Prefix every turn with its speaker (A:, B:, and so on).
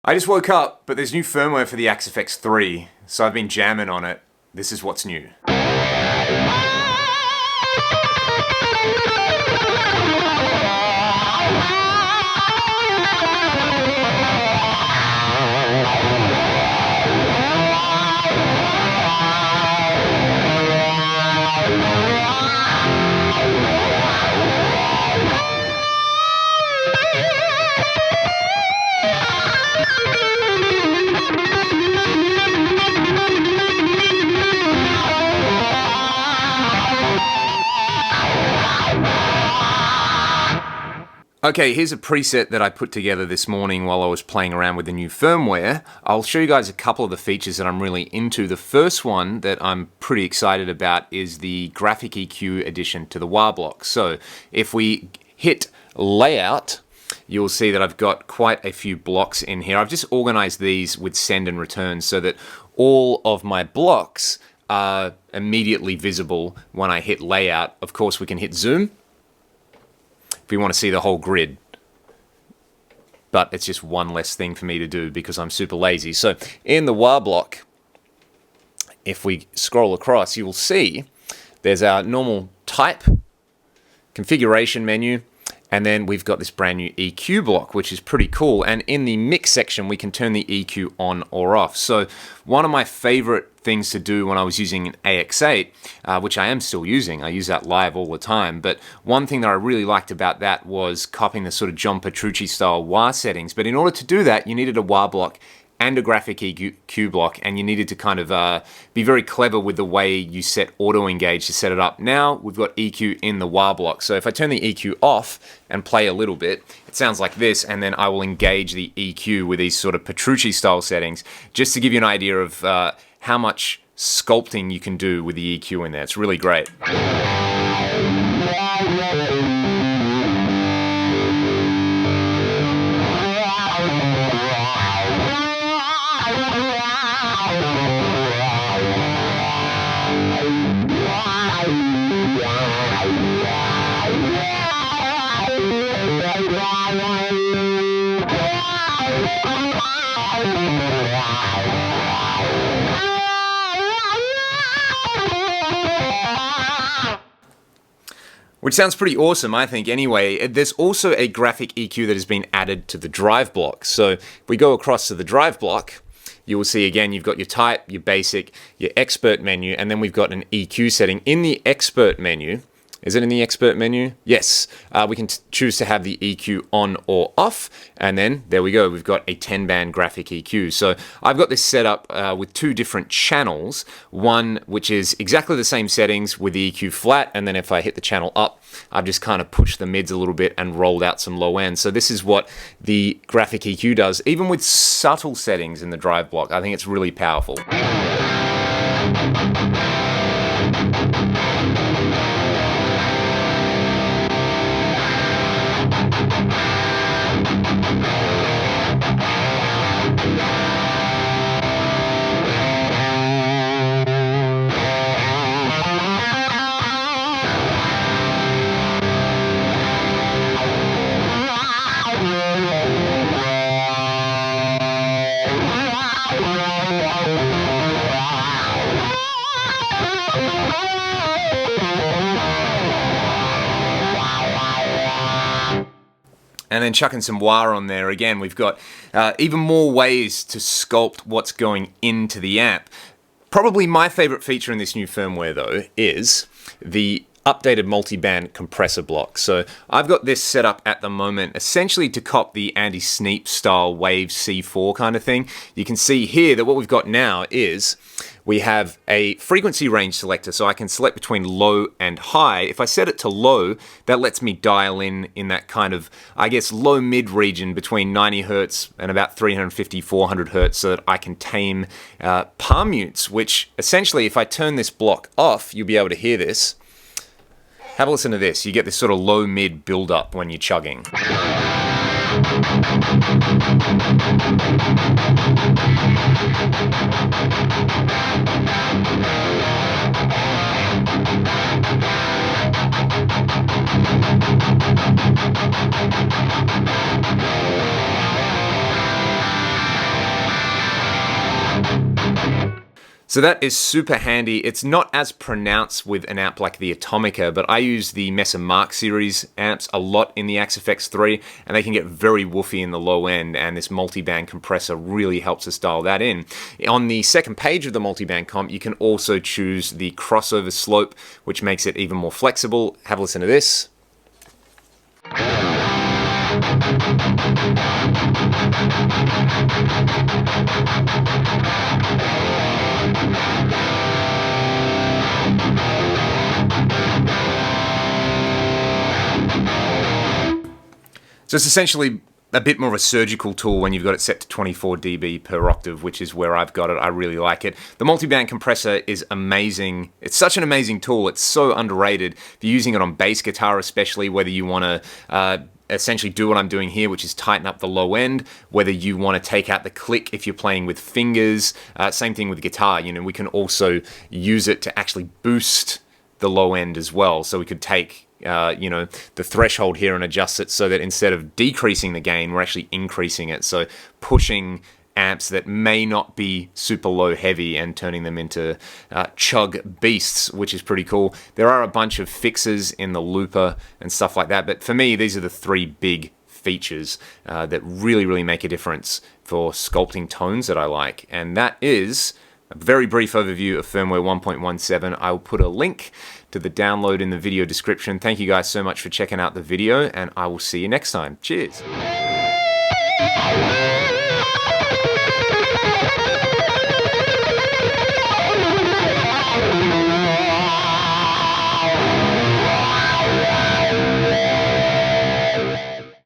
A: I just woke up, but there's new firmware for the Axe 3, so I've been jamming on it. This is what's new. Okay, here's a preset that I put together this morning while I was playing around with the new firmware. I'll show you guys a couple of the features that I'm really into. The first one that I'm pretty excited about is the graphic EQ addition to the wah block. So if we hit layout, you'll see that I've got quite a few blocks in here. I've just organized these with send and return so that all of my blocks are immediately visible when I hit layout. Of course, we can hit zoom if we want to see the whole grid, but it's just one less thing for me to do because I'm super lazy. So in the wah block, if we scroll across, you will see there's our normal type, configuration menu, and then we've got this brand new EQ block, which is pretty cool. And in the mix section, we can turn the EQ on or off. So one of my favorite things to do when I was using an AX8, which I am still using, I use that live all the time, but one thing that I really liked about that was copying the sort of John Petrucci style wah settings. But in order to do that, you needed a wah block and a graphic EQ block, and you needed to kind of be very clever with the way you set auto engage to set it up. Now we've got EQ in the wah block, so if I turn the EQ off and play a little bit, it sounds like this, and then I will engage the EQ with these sort of Petrucci style settings, just to give you an idea of how much sculpting you can do with the EQ in there. It's really great. Which sounds pretty awesome, I think, anyway. There's also a graphic EQ that has been added to the drive block. So if we go across to the drive block, you will see again, you've got your type, your basic, your expert menu, and then we've got an EQ setting. In the expert menu, is it in the expert menu? Yes. We can choose to have the EQ on or off, and then there we go. We've got a 10-band graphic EQ. So I've got this set up with two different channels. One which is exactly the same settings with the EQ flat, and then if I hit the channel up, I've just kind of pushed the mids a little bit and rolled out some low end. So this is what the graphic EQ does, even with subtle settings in the drive block. I think it's really powerful. And then chucking some wah on there again, we've got even more ways to sculpt what's going into the amp. Probably my favorite feature in this new firmware, though, is the updated multiband compressor block. So I've got this set up at the moment essentially to cop the Andy Sneap style Wave C4 kind of thing. You can see here that what we've got now is we have a frequency range selector, so I can select between low and high. If I set it to low, that lets me dial in that kind of, I guess, low-mid region between 90 Hertz and about 350, 400 Hertz, so that I can tame palm mutes, which essentially, if I turn this block off, you'll be able to hear this. Have a listen to this. You get this sort of low-mid build-up when you're chugging. So that is super handy. It's not as pronounced with an amp like the Atomica, but I use the Mesa Mark series amps a lot in the Axe FX3, and they can get very woofy in the low end, and this multiband compressor really helps us dial that in. On the second page of the multiband comp, you can also choose the crossover slope, which makes it even more flexible. Have a listen to this. So it's essentially a bit more of a surgical tool when you've got it set to 24 dB per octave, which is where I've got it. I really like it. The multiband compressor is amazing. It's such an amazing tool. It's so underrated. If you're using it on bass guitar especially, whether you want to essentially do what I'm doing here, which is tighten up the low end, whether you want to take out the click if you're playing with fingers, same thing with guitar. You know, we can also use it to actually boost the low end as well. So we could take the threshold here and adjust it so that instead of decreasing the gain, we're actually increasing it. So pushing amps that may not be super low heavy and turning them into chug beasts, which is pretty cool. There are a bunch of fixes in the looper and stuff like that, but for me, these are the three big features that really make a difference for sculpting tones that I like. And that is a very brief overview of firmware 1.17. I will put a link to the download in the video description. Thank you guys so much for checking out the video, and I will see you next time. Cheers.